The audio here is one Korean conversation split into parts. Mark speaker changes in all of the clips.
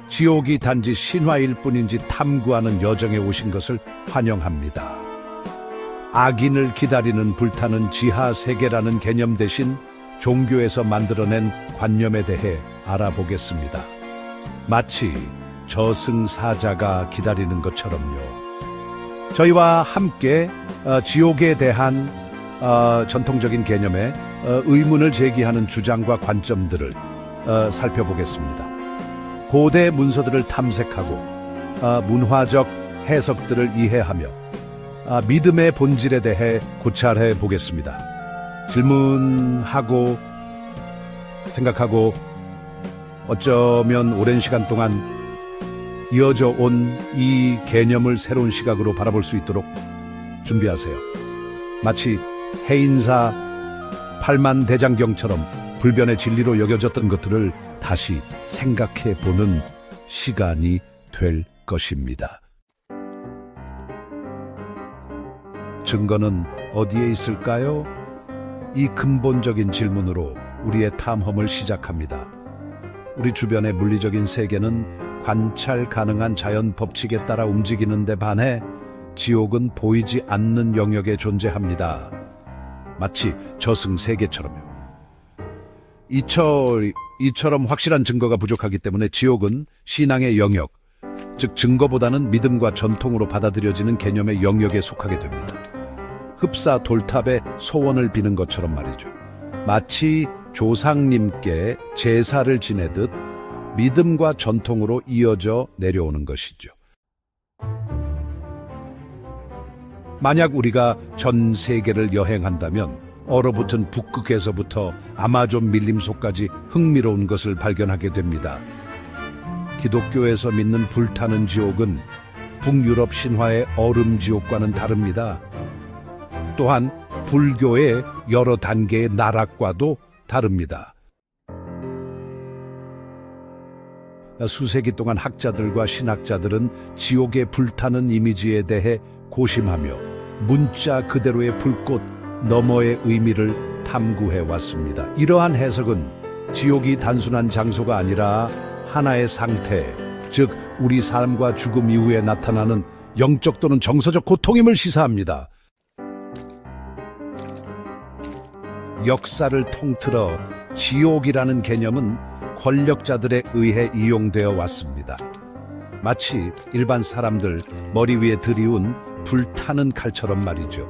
Speaker 1: 지옥이 단지 신화일 뿐인지 탐구하는 여정에 오신 것을 환영합니다. 악인을 기다리는 불타는 지하 세계라는 개념 대신 종교에서 만들어낸 관념에 대해 알아보겠습니다. 마치 저승사자가 기다리는 것처럼요. 저희와 함께 지옥에 대한 전통적인 개념에 의문을 제기하는 주장과 관점들을 살펴보겠습니다. 고대 문서들을 탐색하고 문화적 해석들을 이해하며 믿음의 본질에 대해 고찰해 보겠습니다. 질문하고 생각하고 어쩌면 오랜 시간 동안 이어져 온 이 개념을 새로운 시각으로 바라볼 수 있도록 준비하세요. 마치 해인사 팔만대장경처럼 불변의 진리로 여겨졌던 것들을 다시 생각해 보는 시간이 될 것입니다. 증거는 어디에 있을까요? 이 근본적인 질문으로 우리의 탐험을 시작합니다. 우리 주변의 물리적인 세계는 관찰 가능한 자연 법칙에 따라 움직이는 데 반해 지옥은 보이지 않는 영역에 존재합니다. 마치 저승세계처럼요. 이처럼 확실한 증거가 부족하기 때문에 지옥은 신앙의 영역, 즉 증거보다는 믿음과 전통으로 받아들여지는 개념의 영역에 속하게 됩니다. 흡사 돌탑에 소원을 비는 것처럼 말이죠. 마치 조상님께 제사를 지내듯 믿음과 전통으로 이어져 내려오는 것이죠. 만약 우리가 전 세계를 여행한다면 얼어붙은 북극에서부터 아마존 밀림속까지 흥미로운 것을 발견하게 됩니다. 기독교에서 믿는 불타는 지옥은 북유럽 신화의 얼음 지옥과는 다릅니다. 또한 불교의 여러 단계의 나락과도 다릅니다. 수세기 동안 학자들과 신학자들은 지옥의 불타는 이미지에 대해 고심하며 문자 그대로의 불꽃 너머의 의미를 탐구해 왔습니다. 이러한 해석은 지옥이 단순한 장소가 아니라 하나의 상태, 즉 우리 삶과 죽음 이후에 나타나는 영적 또는 정서적 고통임을 시사합니다. 역사를 통틀어 지옥이라는 개념은 권력자들에 의해 이용되어 왔습니다. 마치 일반 사람들 머리 위에 들이운 불타는 칼처럼 말이죠.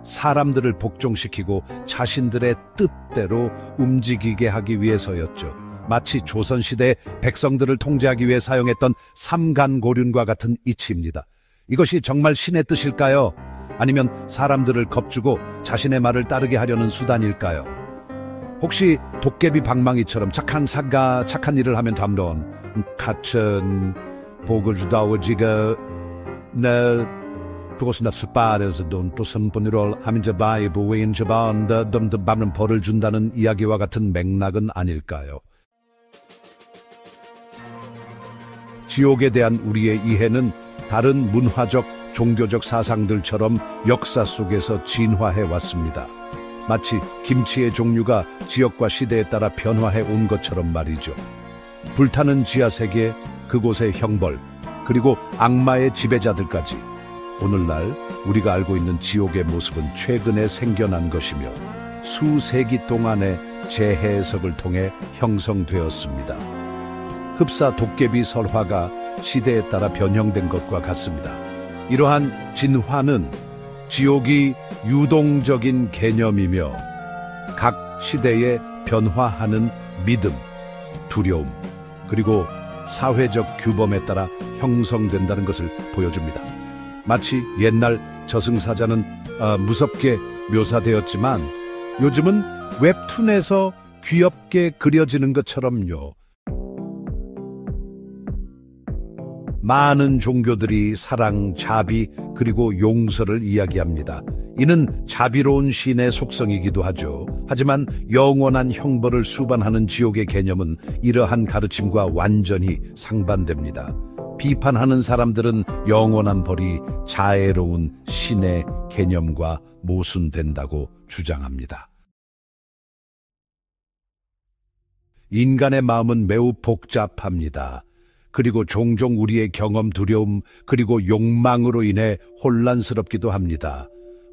Speaker 1: 사람들을 복종시키고 자신들의 뜻대로 움직이게 하기 위해서였죠. 마치 조선시대 백성들을 통제하기 위해 사용했던 삼간고륜과 같은 이치입니다. 이것이 정말 신의 뜻일까요? 아니면 사람들을 겁주고 자신의 말을 따르게 하려는 수단일까요? 혹시 도깨비 방망이처럼 착한 일을 하면 담론 같은 복을 주다오 지가 내 그것은 스파르스 돈또 선분으로 하면 저바이 부인 저반다 덤더 밟는 벌을 준다는 이야기와 같은 맥락은 아닐까요? 지옥에 대한 우리의 이해는 다른 문화적, 종교적 사상들처럼 역사 속에서 진화해 왔습니다. 마치 김치의 종류가 지역과 시대에 따라 변화해 온 것처럼 말이죠. 불타는 지하세계, 그곳의 형벌, 그리고 악마의 지배자들까지 오늘날 우리가 알고 있는 지옥의 모습은 최근에 생겨난 것이며 수세기 동안의 재해석을 통해 형성되었습니다. 흡사 도깨비 설화가 시대에 따라 변형된 것과 같습니다. 이러한 진화는 지옥이 유동적인 개념이며 각 시대에 변화하는 믿음, 두려움, 그리고 사회적 규범에 따라 형성된다는 것을 보여줍니다. 마치 옛날 저승사자는 무섭게 묘사되었지만 요즘은 웹툰에서 귀엽게 그려지는 것처럼요. 많은 종교들이 사랑, 자비, 그리고 용서를 이야기합니다. 이는 자비로운 신의 속성이기도 하죠. 하지만 영원한 형벌을 수반하는 지옥의 개념은 이러한 가르침과 완전히 상반됩니다. 비판하는 사람들은 영원한 벌이 자애로운 신의 개념과 모순된다고 주장합니다. 인간의 마음은 매우 복잡합니다. 그리고 종종 우리의 경험, 두려움, 그리고 욕망으로 인해 혼란스럽기도 합니다.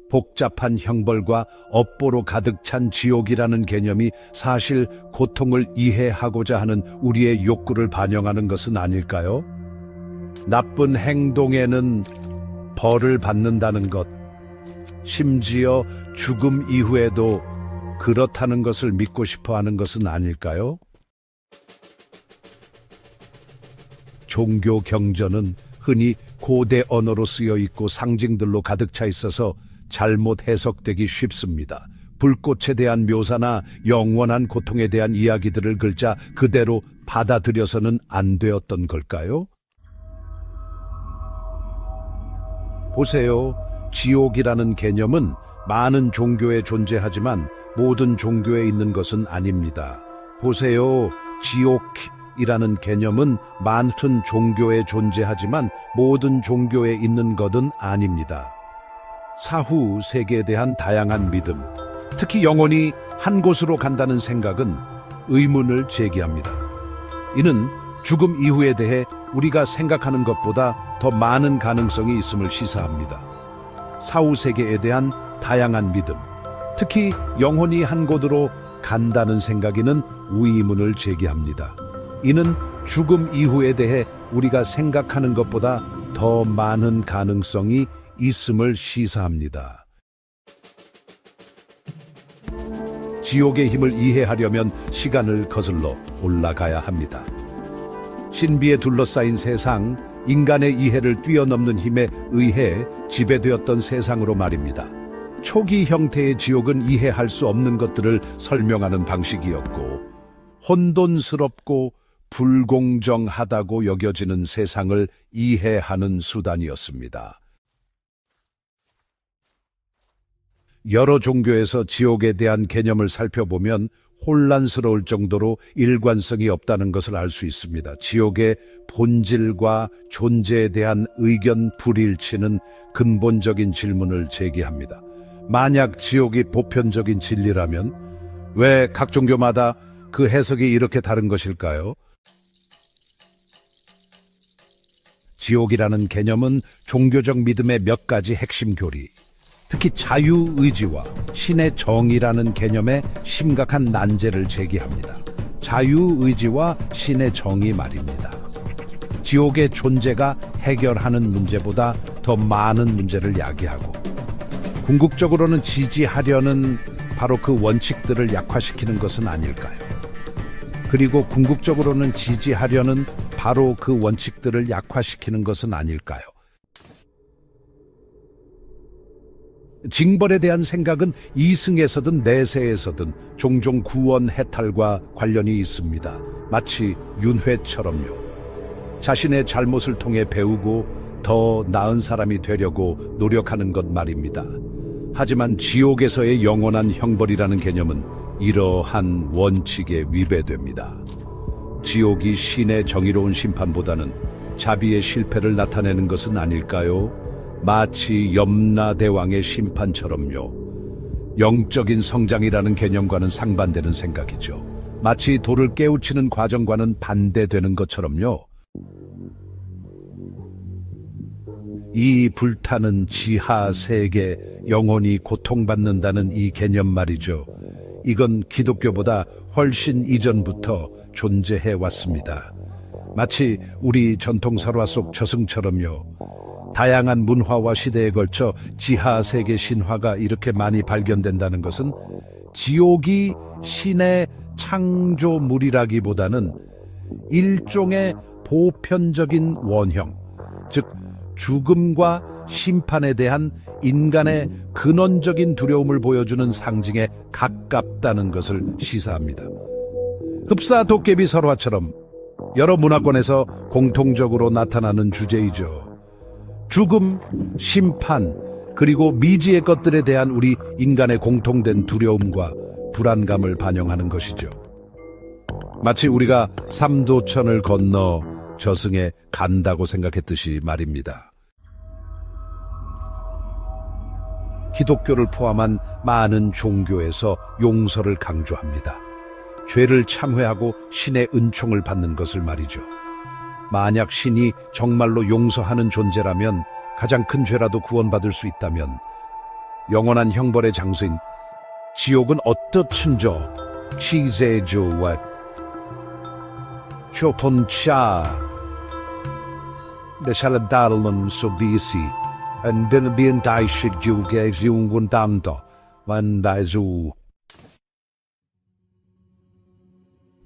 Speaker 1: 복잡한 형벌과 업보로 가득 찬 지옥이라는 개념이 사실 고통을 이해하고자 하는 우리의 욕구를 반영하는 것은 아닐까요? 나쁜 행동에는 벌을 받는다는 것, 심지어 죽음 이후에도 그렇다는 것을 믿고 싶어 하는 것은 아닐까요? 종교 경전은 흔히 고대 언어로 쓰여 있고 상징들로 가득 차 있어서 잘못 해석되기 쉽습니다. 불꽃에 대한 묘사나 영원한 고통에 대한 이야기들을 글자 그대로 받아들여서는 안 되었던 걸까요? 보세요. 지옥이라는 개념은 많은 종교에 존재하지만 모든 종교에 있는 것은 아닙니다. 보세요. 지옥이라는 개념은 많은 종교에 존재하지만 모든 종교에 있는 것은 아닙니다. 사후 세계에 대한 다양한 믿음, 특히 영혼이 한 곳으로 간다는 생각은 의문을 제기합니다. 이는 죽음 이후에 대해 우리가 생각하는 것보다 더 많은 가능성이 있음을 시사합니다. 사후 세계에 대한 다양한 믿음, 특히 영혼이 한 곳으로 간다는 생각에는 의문을 제기합니다. 이는 죽음 이후에 대해 우리가 생각하는 것보다 더 많은 가능성이 있음을 시사합니다. 지옥의 힘을 이해하려면 시간을 거슬러 올라가야 합니다. 신비에 둘러싸인 세상, 인간의 이해를 뛰어넘는 힘에 의해 지배되었던 세상으로 말입니다. 초기 형태의 지옥은 이해할 수 없는 것들을 설명하는 방식이었고, 혼돈스럽고 불공정하다고 여겨지는 세상을 이해하는 수단이었습니다. 여러 종교에서 지옥에 대한 개념을 살펴보면 혼란스러울 정도로 일관성이 없다는 것을 알 수 있습니다. 지옥의 본질과 존재에 대한 의견 불일치는 근본적인 질문을 제기합니다. 만약 지옥이 보편적인 진리라면 왜 각 종교마다 그 해석이 이렇게 다른 것일까요? 지옥이라는 개념은 종교적 믿음의 몇 가지 핵심 교리, 특히 자유의지와 신의 정의라는 개념에 심각한 난제를 제기합니다. 자유의지와 신의 정의 말입니다. 지옥의 존재가 해결하는 문제보다 더 많은 문제를 야기하고, 궁극적으로는 지지하려는 바로 그 원칙들을 약화시키는 것은 아닐까요? 그리고 궁극적으로는 지지하려는 바로 그 원칙들을 약화시키는 것은 아닐까요? 징벌에 대한 생각은 이승에서든 내세에서든 종종 구원 해탈과 관련이 있습니다. 마치 윤회처럼요. 자신의 잘못을 통해 배우고 더 나은 사람이 되려고 노력하는 것 말입니다. 하지만 지옥에서의 영원한 형벌이라는 개념은 이러한 원칙에 위배됩니다. 지옥이 신의 정의로운 심판보다는 자비의 실패를 나타내는 것은 아닐까요? 마치 염라대왕의 심판처럼요. 영적인 성장이라는 개념과는 상반되는 생각이죠. 마치 돌을 깨우치는 과정과는 반대되는 것처럼요. 이 불타는 지하 세계, 영혼이 고통받는다는 이 개념 말이죠. 이건 기독교보다 훨씬 이전부터 존재해 왔습니다. 마치 우리 전통 설화 속 저승처럼요. 다양한 문화와 시대에 걸쳐 지하 세계 신화가 이렇게 많이 발견된다는 것은 지옥이 신의 창조물이라기보다는 일종의 보편적인 원형, 즉 죽음과 심판에 대한 인간의 근원적인 두려움을 보여주는 상징에 가깝다는 것을 시사합니다. 흡사 도깨비 설화처럼 여러 문화권에서 공통적으로 나타나는 주제이죠. 죽음, 심판, 그리고 미지의 것들에 대한 우리 인간의 공통된 두려움과 불안감을 반영하는 것이죠. 마치 우리가 삼도천을 건너 저승에 간다고 생각했듯이 말입니다. 기독교를 포함한 많은 종교에서 용서를 강조합니다. 죄를 참회하고 신의 은총을 받는 것을 말이죠. 만약 신이 정말로 용서하는 존재라면, 가장 큰 죄라도 구원받을 수 있다면 영원한 형벌의 장소인 지옥은 어떻든저 취재조와 교통차 내살다른 속디시 안드는 다이식주게 지운군담도 완다이주.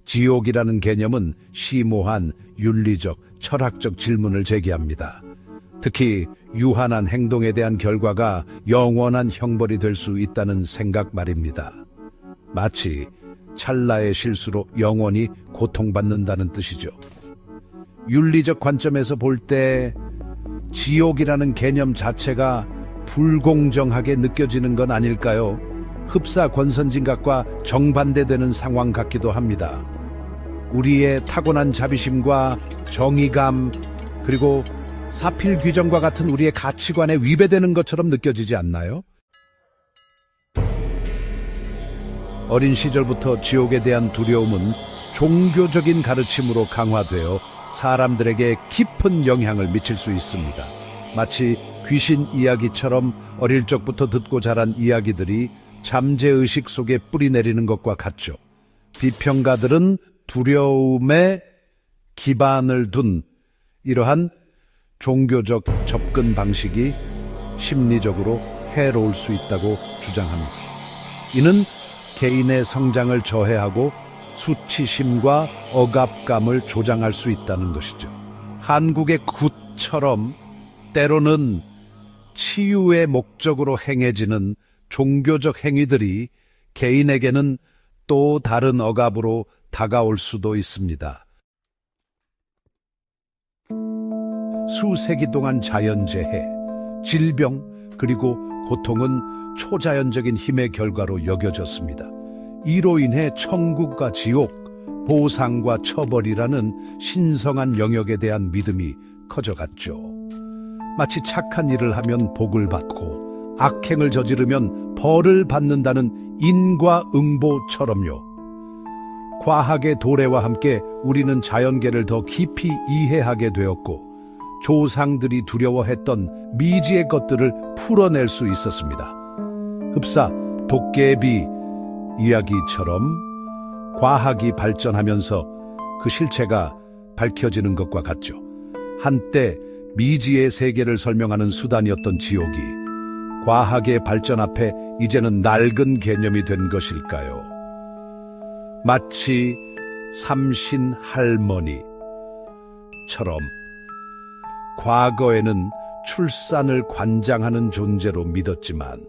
Speaker 1: 지옥이라는 개념은 심오한 윤리적, 철학적 질문을 제기합니다. 특히 유한한 행동에 대한 결과가 영원한 형벌이 될 수 있다는 생각 말입니다. 마치 찰나의 실수로 영원히 고통받는다는 뜻이죠. 윤리적 관점에서 볼 때 지옥이라는 개념 자체가 불공정하게 느껴지는 건 아닐까요? 흡사 권선징악과 정반대되는 상황 같기도 합니다. 우리의 타고난 자비심과 정의감, 그리고 사필 규정과 같은 우리의 가치관에 위배되는 것처럼 느껴지지 않나요? 어린 시절부터 지옥에 대한 두려움은 종교적인 가르침으로 강화되어 사람들에게 깊은 영향을 미칠 수 있습니다. 마치 귀신 이야기처럼 어릴 적부터 듣고 자란 이야기들이 잠재의식 속에 뿌리내리는 것과 같죠. 비평가들은 두려움에 기반을 둔 이러한 종교적 접근 방식이 심리적으로 해로울 수 있다고 주장합니다. 이는 개인의 성장을 저해하고 수치심과 억압감을 조장할 수 있다는 것이죠. 한국의 굿처럼 때로는 치유의 목적으로 행해지는 종교적 행위들이 개인에게는 또 다른 억압으로 다가올 수도 있습니다. 수세기 동안 자연재해, 질병, 그리고 고통은 초자연적인 힘의 결과로 여겨졌습니다. 이로 인해 천국과 지옥, 보상과 처벌이라는 신성한 영역에 대한 믿음이 커져갔죠. 마치 착한 일을 하면 복을 받고 악행을 저지르면 벌을 받는다는 인과응보처럼요. 과학의 도래와 함께 우리는 자연계를 더 깊이 이해하게 되었고 조상들이 두려워했던 미지의 것들을 풀어낼 수 있었습니다. 흡사 도깨비 이야기처럼 과학이 발전하면서 그 실체가 밝혀지는 것과 같죠. 한때 미지의 세계를 설명하는 수단이었던 지옥이 과학의 발전 앞에 이제는 낡은 개념이 된 것일까요? 마치 삼신 할머니처럼 과거에는 출산을 관장하는 존재로 믿었지만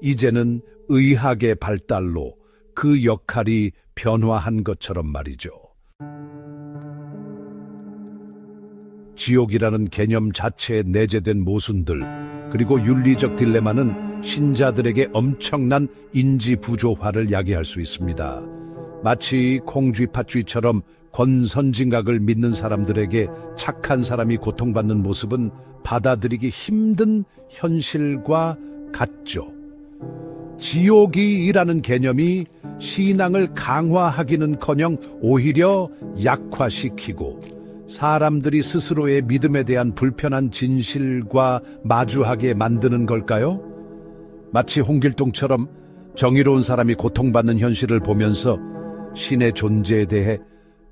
Speaker 1: 이제는 의학의 발달로 그 역할이 변화한 것처럼 말이죠. 지옥이라는 개념 자체에 내재된 모순들, 그리고 윤리적 딜레마는 신자들에게 엄청난 인지 부조화를 야기할 수 있습니다. 마치 콩쥐팥쥐처럼 권선징악을 믿는 사람들에게 착한 사람이 고통받는 모습은 받아들이기 힘든 현실과 같죠. 지옥이라는 개념이 신앙을 강화하기는커녕 오히려 약화시키고 사람들이 스스로의 믿음에 대한 불편한 진실과 마주하게 만드는 걸까요? 마치 홍길동처럼 정의로운 사람이 고통받는 현실을 보면서 신의 존재에 대해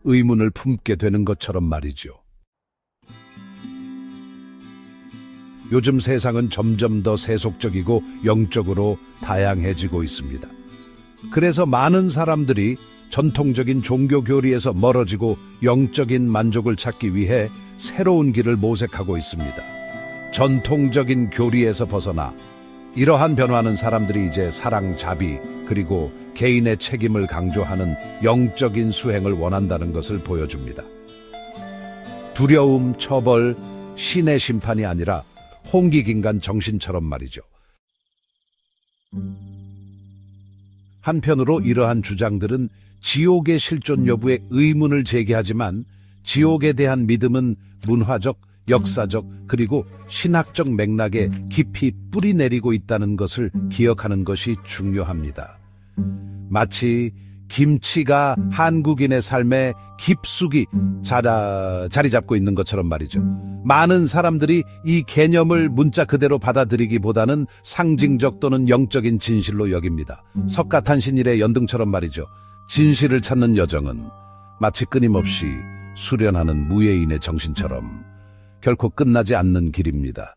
Speaker 1: 의문을 품게 되는 것처럼 말이죠. 요즘 세상은 점점 더 세속적이고 영적으로 다양해지고 있습니다. 그래서 많은 사람들이 전통적인 종교 교리에서 멀어지고 영적인 만족을 찾기 위해 새로운 길을 모색하고 있습니다. 전통적인 교리에서 벗어나 이러한 변화는 사람들이 이제 사랑, 자비, 그리고 개인의 책임을 강조하는 영적인 수행을 원한다는 것을 보여줍니다. 두려움, 처벌, 신의 심판이 아니라 홍기긴간 정신처럼 말이죠. 한편으로 이러한 주장들은 지옥의 실존 여부에 의문을 제기하지만 지옥에 대한 믿음은 문화적, 역사적, 그리고 신학적 맥락에 깊이 뿌리내리고 있다는 것을 기억하는 것이 중요합니다. 마치 김치가 한국인의 삶에 깊숙이 자리 잡고 있는 것처럼 말이죠. 많은 사람들이 이 개념을 문자 그대로 받아들이기보다는 상징적 또는 영적인 진실로 여깁니다. 석가탄신일의 연등처럼 말이죠. 진실을 찾는 여정은 마치 끊임없이 수련하는 무예인의 정신처럼 결코 끝나지 않는 길입니다.